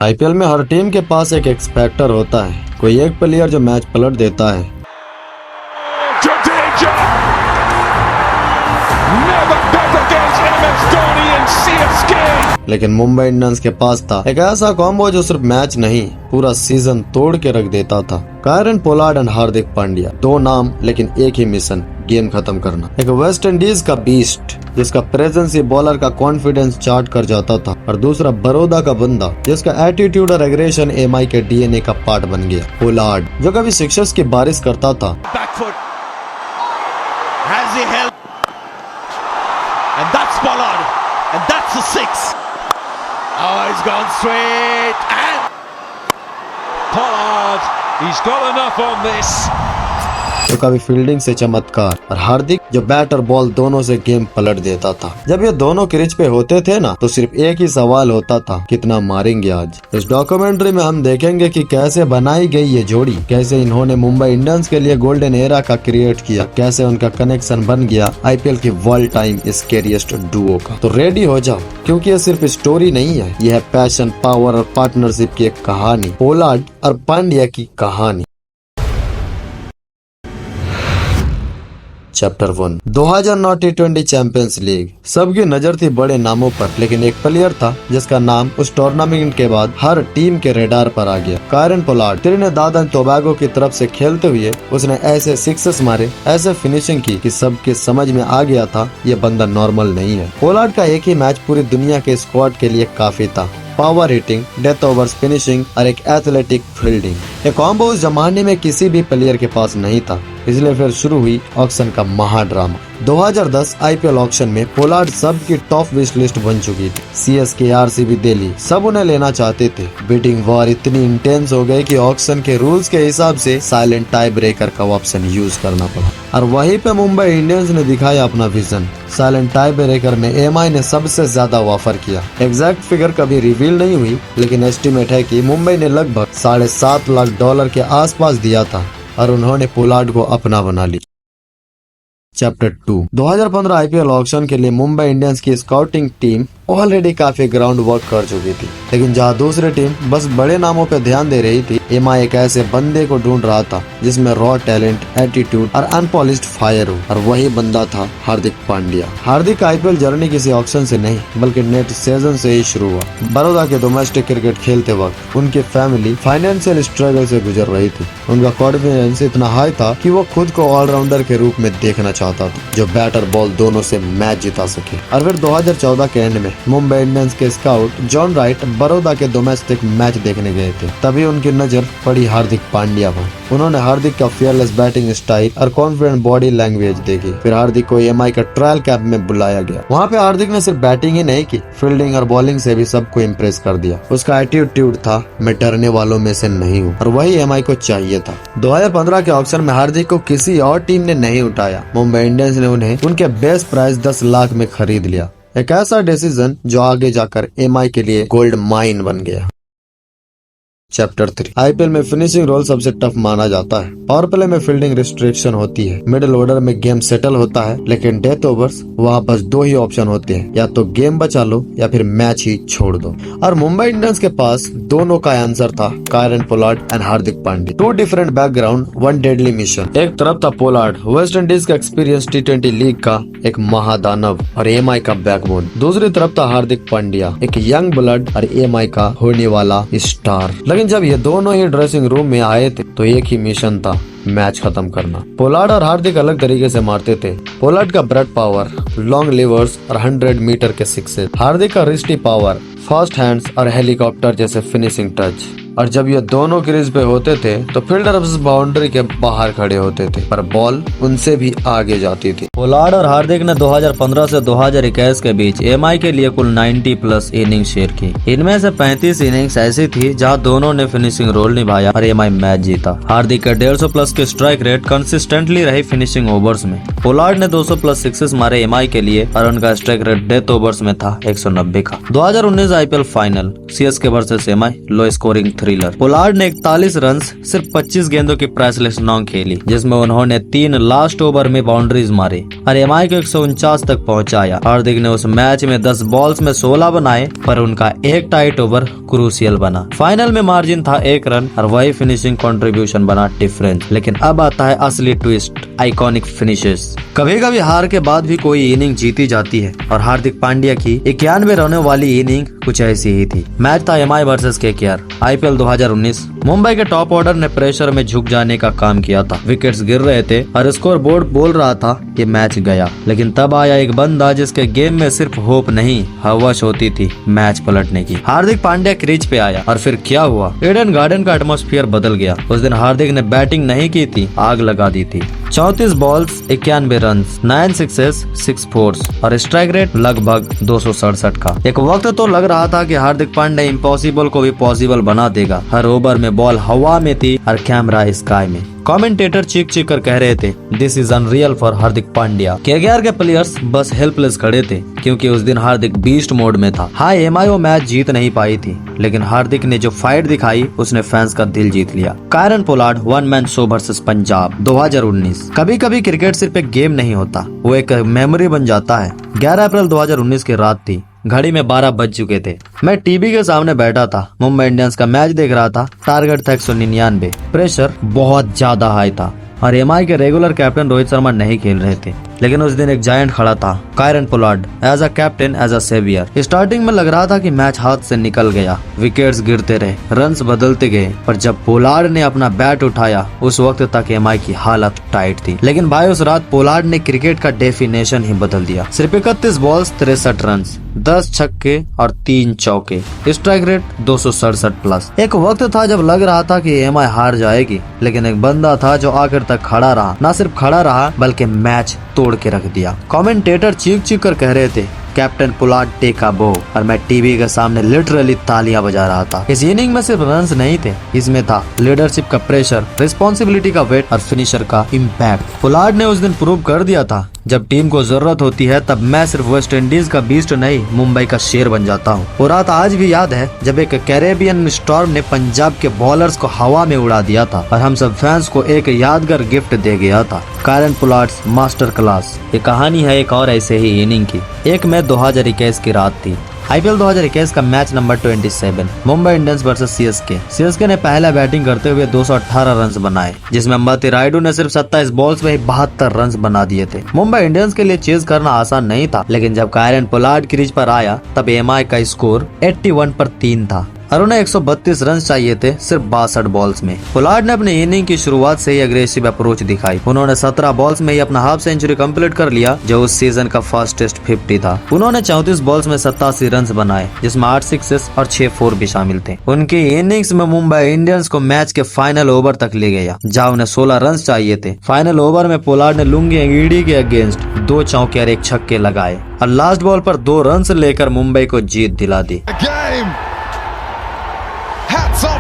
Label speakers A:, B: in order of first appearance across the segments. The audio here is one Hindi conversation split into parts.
A: आईपीएल में हर टीम के पास एक एक्सपेक्टर होता है, कोई एक प्लेयर जो मैच पलट देता है। लेकिन मुंबई इंडियंस के पास था एक ऐसा कॉम्बो जो सिर्फ मैच नहीं पूरा सीजन तोड़ के रख देता था। Kieron Pollard and Hardik Pandya, दो नाम लेकिन एक ही मिशन, गेम खत्म करना। एक वेस्ट इंडीज का बीस्ट जिसका प्रेजेंस ही बॉलर का कॉन्फिडेंस चार्ट कर जाता था, और दूसरा बड़ौदा का बंदा जिसका एटीट्यूड और एग्रेशन एमआई के डीएनए का पार्ट बन गया। पोलार्ड जो कभी सिक्सर्स की बारिश करता था,
B: and that's a six. Oh, he's gone straight, and Pollard, he's got enough on this.
A: तो कभी फील्डिंग से चमत्कार, और हार्दिक जो बैट और बॉल दोनों से गेम पलट देता था। जब ये दोनों क्रीज पे होते थे ना, तो सिर्फ एक ही सवाल होता था, कितना मारेंगे आज। इस डॉक्यूमेंट्री में हम देखेंगे कि कैसे बनाई गई ये जोड़ी, कैसे इन्होंने मुंबई इंडियंस के लिए गोल्डन एरा का क्रिएट किया, कैसे उनका कनेक्शन बन गया आईपीएल की वर्ल्ड टाइम स्केरिएस्ट डुओ का। तो रेडी हो जाओ, क्योंकि ये सिर्फ स्टोरी नहीं है, यह है पैशन, पावर और पार्टनरशिप की एक कहानी, पोलार्ड और पांड्या की कहानी। चैप्टर 1, 2009 टी20 चैंपियंस लीग। सबकी नजर थी बड़े नामों पर, लेकिन एक प्लेयर था जिसका नाम उस टूर्नामेंट के बाद हर टीम के रेडार पर आ गया। Kieron Pollard. Trinidad and Tobago की तरफ से खेलते हुए उसने ऐसे सिक्सेस मारे, ऐसे फिनिशिंग की कि सबके समझ में आ गया था ये बंदा नॉर्मल नहीं है। पोलार्ड का एक ही मैच पूरी दुनिया के स्क्वाड के लिए काफी था। Power hitting, death overs finishing और एक एथलेटिक फील्डिंग, ये कॉम्बो उस जमाने में किसी भी प्लेयर के पास नहीं था। इसलिए फिर शुरू हुई ऑक्शन का महाड्रामा। 2010 आईपीएल ऑक्शन में पोलार्ड सब की टॉप विश लिस्ट बन चुकी थी। सीएसके, आरसीबी, दिल्ली सब उन्हें लेना चाहते थे। बिडिंग वॉर इतनी इंटेंस हो गई कि ऑक्शन के रूल्स के हिसाब से साइलेंट टाई ब्रेकर का ऑप्शन यूज करना पड़ा, और वहीं पे मुंबई इंडियंस ने दिखाया अपना विजन। साइलेंट टाई ब्रेकर में एमआई ने सबसे ज्यादा ऑफर किया। एग्जैक्ट फिगर कभी रिवील नहीं हुई, लेकिन एस्टिमेट है कि मुंबई ने लगभग $7.5 लाख के आसपास दिया था, और उन्होंने पोलार्ड को अपना बना लिया। चैप्टर 2, 2015 आईपीएल ऑक्शन के लिए मुंबई इंडियंस की स्काउटिंग टीम ऑलरेडी काफी ग्राउंड वर्क कर चुकी थी, लेकिन जहां दूसरी टीम बस बड़े नामों पे ध्यान दे रही थी, एमआई एक ऐसे बंदे को ढूंढ रहा था जिसमें रॉ टैलेंट, एटीट्यूड और अनपॉलिश्ड फायर हो, और वही बंदा था हार्दिक पांड्या। हार्दिक आईपीएल जर्नी किसी ऑक्शन से नहीं बल्कि नेट सीजन से ही शुरू हुआ। बड़ौदा के डोमेस्टिक क्रिकेट खेलते वक्त उनकी फैमिली फाइनेंशियल स्ट्रगल से गुजर रही थी। उनका कॉन्फिडेंस इतना हाई था कि वो खुद को ऑलराउंडर के रूप में देखना चाहता था, जो बैट और बॉल दोनों से मैच जिता सके। और फिर 2014 के एंड में मुंबई इंडियंस के स्काउट जॉन राइट बड़ौदा के डोमेस्टिक मैच देखने गए थे। तभी उनकी नजर पड़ी हार्दिक पांड्या पर। उन्होंने हार्दिक का फियरलेस बैटिंग स्टाइल और कॉन्फिडेंट बॉडी लैंग्वेज देखी। फिर हार्दिक को एमआई का ट्रायल कैंप में बुलाया गया। वहाँ पे हार्दिक ने सिर्फ बैटिंग ही नहीं की, फील्डिंग और बॉलिंग से भी सबको इम्प्रेस कर दिया। उसका एटीट्यूड था, मैं डरने वालों में से नहीं हूँ, और वही एमआई को चाहिए था। 2015 के ऑक्शन में हार्दिक को किसी और टीम ने नहीं उठाया। मुंबई इंडियंस ने उन्हें उनके बेस्ट प्राइस 10 लाख में खरीद लिया। एक ऐसा डिसीजन जो आगे जाकर एमआई के लिए गोल्ड माइन बन गया। चैप्टर 3, आईपीएल में फिनिशिंग रोल सबसे टफ माना जाता है। पावर प्ले में फील्डिंग रिस्ट्रिक्शन होती है, मिडिल ऑर्डर में गेम सेटल होता है, लेकिन डेथ ओवर्स वहाँ बस 2 ही ऑप्शन होते हैं, या तो गेम बचा लो या फिर मैच ही छोड़ दो। और मुंबई इंडियंस के पास दोनों का आंसर था, Kieron Pollard and Hardik Pandya. 2 different background, 1 deadly mission. एक तरफ था पोलार्ड, वेस्ट इंडीज का एक्सपीरियंस टी20 लीग का एक महादानव और एमआई का बैकबोन। दूसरी तरफ था हार्दिक पांड्या, एक यंग ब्लड और एमआई का होने वाला स्टार। लेकिन जब ये दोनों ही ड्रेसिंग रूम में आए थे तो एक ही मिशन था, मैच खत्म करना। पोलार्ड और हार्दिक अलग तरीके से मारते थे। पोलार्ड का ब्रेड पावर, लॉन्ग लिवर्स और 100 मीटर के सिक्सेस। हार्दिक का रिस्टी पावर, फास्ट हैंड्स और हेलीकॉप्टर जैसे फिनिशिंग टच। और जब ये दोनों क्रीज पे होते थे तो फील्डर बाउंड्री के बाहर खड़े होते थे, पर बॉल उनसे भी आगे जाती थी।
C: पोलार्ड और हार्दिक ने 2015 से 2021 के बीच एमआई के लिए कुल 90+ इनिंग्स शेयर की। इनमें से 35 इनिंग्स ऐसी थी जहां दोनों ने फिनिशिंग रोल निभाया और एमआई मैच जीता। हार्दिक का 150+ के स्ट्राइक रेट कंसिस्टेंटली रही फिनिशिंग ओवर्स में। पोलार्ड ने 200+ सिक्सेस मारे एमआई के लिए और उनका स्ट्राइक रेट डेथ ओवर्स में था 190 का। 2019 IPL final, CSK versus MI, low scoring thriller. Pollard ने 41 रन सिर्फ 25 गेंदों की प्राइसलेस नॉक खेली, जिसमें उन्होंने 3 लास्ट ओवर में बाउंड्रीज मारी और एमआई को 149 तक पहुंचाया। हार्दिक ने उस मैच में 10 बॉल्स में 16 बनाए, पर उनका एक टाइट ओवर क्रूशियल बना। फाइनल में मार्जिन था 1 रन और वही फिनिशिंग कंट्रीब्यूशन बना डिफरेंस। लेकिन अब आता है असली ट्विस्ट, आइकॉनिक फिनिशेस। कभी कभी हार के बाद भी कोई इनिंग जीती जाती है और हार्दिक पांड्या की 91 रनों वाली इनिंग कुछ ऐसी ही थी। मैच था MI versus KKR, IPL 2019। Mumbai के टॉप ऑर्डर ने प्रेशर में झुक जाने का काम किया था। विकेट्स गिर रहे थे और स्कोर बोर्ड बोल रहा था कि मैच गया। लेकिन तब आया एक बंदा जिसके गेम में सिर्फ होप नहीं, हवस होती थी मैच पलटने की। हार्दिक पांड्या क्रीज पे आया और फिर क्या हुआ, ईडन गार्डन का एटमॉस्फेयर बदल गया। उस दिन हार्दिक ने बैटिंग नहीं की थी, आग लगा दी थी। 34 बॉल्स 91 रन, 9 सिक्सेस 6 फोर्स और स्ट्राइक रेट लगभग 267 का। एक वक्त तो लग रहा था कि हार्दिक पांड्या इम्पॉसिबल को भी पॉसिबल बना देगा। हर ओवर में बॉल हवा में थी और कैमरा स्काई में। कमेंटेटर चीख चीख कर कह रहे थे, this is unreal for Hardik Pandya. KKR के प्लेयर्स बस हेल्पलेस खड़े थे, क्योंकि उस दिन हार्दिक बीस्ट मोड में था। हाँ, एमआई वो मैच जीत नहीं पाई थी, लेकिन हार्दिक ने जो फाइट दिखाई उसने फैंस का दिल जीत लिया। Kieron Pollard one man show versus Punjab 2019। कभी कभी क्रिकेट सिर्फ एक गेम नहीं होता, वो एक मेमोरी बन जाता है। 11 अप्रैल 2019 की रात थी, घड़ी में 12 बज चुके थे। मैं टीवी के सामने बैठा था, मुंबई इंडियंस का मैच देख रहा था। टारगेट था 199, प्रेशर बहुत ज्यादा हाई था और एमआई के रेगुलर कैप्टन रोहित शर्मा नहीं खेल रहे थे। लेकिन उस दिन एक जायंट खड़ा था, Kieron Pollard, as a captain, as a saviour. Starting में लग रहा था कि मैच हाथ से निकल गया, विकेट्स गिरते रहे, रन्स बदलते गए, पर जब पोलार्ड ने अपना बैट उठाया उस वक्त तक एमआई की हालत टाइट थी। लेकिन भाई उस रात पोलार्ड ने क्रिकेट का डेफिनेशन ही बदल दिया। सिर्फ 31 बॉल्स 63 रन, 10 छक्के और 3 चौके, स्ट्राइक रेट 267 प्लस। एक वक्त था जब लग रहा था कि एमआई हार जाएगी, लेकिन एक बंदा था जो आखिर तक खड़ा रहा। न सिर्फ खड़ा रहा बल्कि मैच तोड़ के रख दिया। कमेंटेटर चीख चीख कर कह रहे थे, कैप्टन पोलार्ड टेक अ बो, और मैं टीवी के सामने लिटरली तालियां बजा रहा था। इस इनिंग में सिर्फ रन्स नहीं थे, इसमें था लीडरशिप का प्रेशर, रिस्पॉन्सिबिलिटी का वेट और फिनिशर का इम्पैक्ट। पोलार्ड ने उस दिन प्रूव कर दिया था, जब टीम को जरूरत होती है तब मैं सिर्फ वेस्ट इंडीज का बीस्ट नहीं, मुंबई का शेर बन जाता हूँ। वो रात आज भी याद है जब एक कैरेबियन स्टॉर्म ने पंजाब के बॉलर्स को हवा में उड़ा दिया था और हम सब फैंस को एक यादगार गिफ्ट दे गया था, कायरन पोलार्ड्स मास्टर क्लास। ये कहानी है एक और ऐसे ही इनिंग की। 1 मई 2021 की रात थी, आईपीएल 2021 का match number 27, Mumbai Indians versus CSK ने पहला बैटिंग करते हुए 218 रन बनाए, जिसमें अंबती रायडू ने सिर्फ 27 बॉल्स में 72 रन बना दिए थे। मुंबई इंडियंस के लिए चेज करना आसान नहीं था, लेकिन जब कायरन पोलार्ड क्रीज पर आया तब एमआई का स्कोर 81 पर 3 था और उन्हें 132 रन चाहिए थे सिर्फ 62 बॉल्स में। पोलार्ड ने अपनी इनिंग की शुरुआत से ही अग्रेसिव अप्रोच दिखाई। उन्होंने 17 बॉल्स में ही अपना हाफ सेंचुरी कंप्लीट कर लिया, जो उस सीजन का फास्टेस्ट 50 था। उन्होंने 34 बॉल्स में 87 रन बनाए, जिसमें 8 सिक्सेस और 6 फोर भी शामिल थे। उनकी इनिंग्स में मुंबई इंडियंस को मैच के फाइनल ओवर तक ले गया, जहां उन्हें 16 रन चाहिए थे। फाइनल ओवर में पोलार्ड ने लुंगी अंगीडी के अगेंस्ट 2 चौके और 1 छक्के लगाए और लास्ट बॉल पर 2 रन लेकर मुंबई को जीत दिला दी।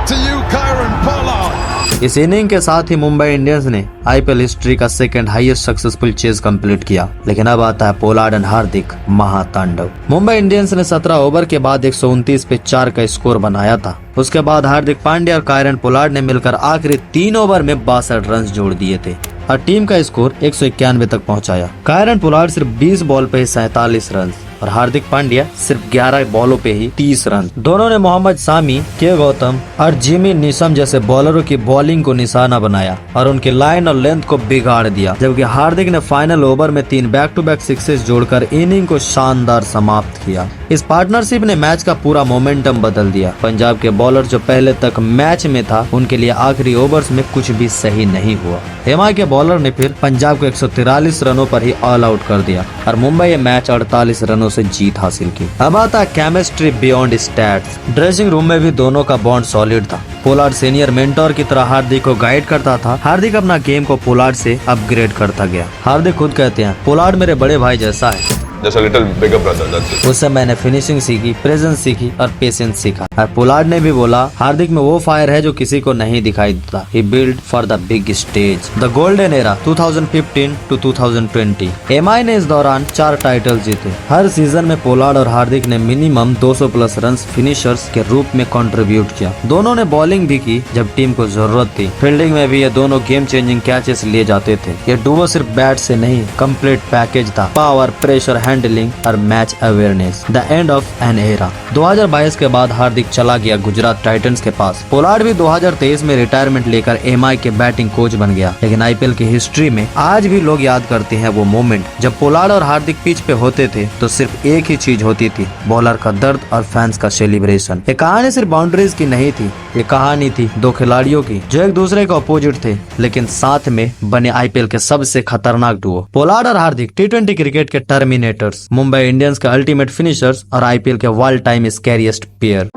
B: To you, Kieron Pollard.
C: इस इनिंग के साथ ही मुंबई इंडियंस ने आईपीएल हिस्ट्री का second highest successful chase complete किया। लेकिन अब आता है पोलार्ड एंड हार्दिक महातांडव। मुंबई इंडियंस ने 17 ओवर के बाद 129 पे 4 का स्कोर बनाया था। उसके बाद हार्दिक पांड्या और कायरन पोलार्ड ने मिलकर आखिरी 3 ओवर में 62 रन जोड़ दिए थे और टीम का स्कोर 191 तक पहुंचाया। कायरन पोलार्ड सिर्फ 20 बॉल पे 47 रन और हार्दिक पांड्या सिर्फ 11 बॉलों पे ही 30 रन। दोनों ने मोहम्मद सामी, के गौतम और जिमी निशम जैसे बॉलरों की बॉलिंग को निशाना बनाया और उनकी लाइन और लेंथ को बिगाड़ दिया, जबकि हार्दिक ने फाइनल ओवर में 3 बैक टू बैक सिक्सेस जोड़कर इनिंग को शानदार समाप्त किया। इस पार्टनरशिप ने मैच का पूरा मोमेंटम बदल दिया। पंजाब के बॉलर जो पहले तक मैच में था, उनके लिए आखिरी ओवर्स में कुछ भी सही नहीं हुआ। एमआई के बॉलर ने फिर पंजाब को 143 रनों पर ही ऑल आउट कर दिया और मुंबई ये मैच 48 रनों से जीत हासिल की। अब आता chemistry beyond stats. Dressing room में भी दोनों का बॉन्ड सॉलिड था। पोलार्ड सीनियर मेंटोर की तरह हार्दिक को गाइड करता था। हार्दिक अपना गेम को पोलार्ड से अपग्रेड करता गया। हार्दिक खुद कहते हैं, पोलार्ड मेरे बड़े भाई जैसा है।
D: just a little bigger brother, that's it.
C: उससे मैंने फिनिशिंग सीखी, प्रेजेंस सीखी और पेशेंस सीखा। और पोलार्ड ने भी बोला, हार्दिक में वो फायर है जो किसी को नहीं दिखाई देता। He built for the big stage. The golden era 2015 to 2020। MI ने इस दौरान 4 टाइटल जीते। हर सीजन में पोलार्ड और हार्दिक ने मिनिमम 200 प्लस रन फिनिशर्स के रूप में कंट्रीब्यूट किया। दोनों ने बॉलिंग भी की जब टीम को जरूरत थी। फील्डिंग में भी ये दोनों गेम चेंजिंग कैचेस लिए जाते थे। ये डुओ सिर्फ बैट से नहीं, कंप्लीट पैकेज था। पावर, प्रेशर हैंडलिंग और match awareness. The end of an era. 2022 के बाद हार्दिक चला गया गुजरात टाइटंस के पास। पोलार्ड भी 2023 में रिटायरमेंट लेकर MI के बैटिंग कोच बन गया। लेकिन IPL की हिस्ट्री में आज भी लोग याद करते हैं वो मोमेंट जब पोलार्ड और हार्दिक पिच पे होते थे तो सिर्फ एक ही चीज होती थी, बॉलर का दर्द और फैंस का सेलिब्रेशन। ये कहानी सिर्फ बाउंड्रीज की नहीं थी, ये कहानी थी 2 खिलाड़ियों की जो एक दूसरे के अपोजिट थे लेकिन साथ में बने IPL के सबसे खतरनाक डुओ। पोलार्ड और हार्दिक T20 क्रिकेट के टर्मिनेटर्स, मुंबई इंडियंस के अल्टीमेट फिनिशर्स और IPL के वर्ल्ड टाइम स्कैरिएस्ट पेयर।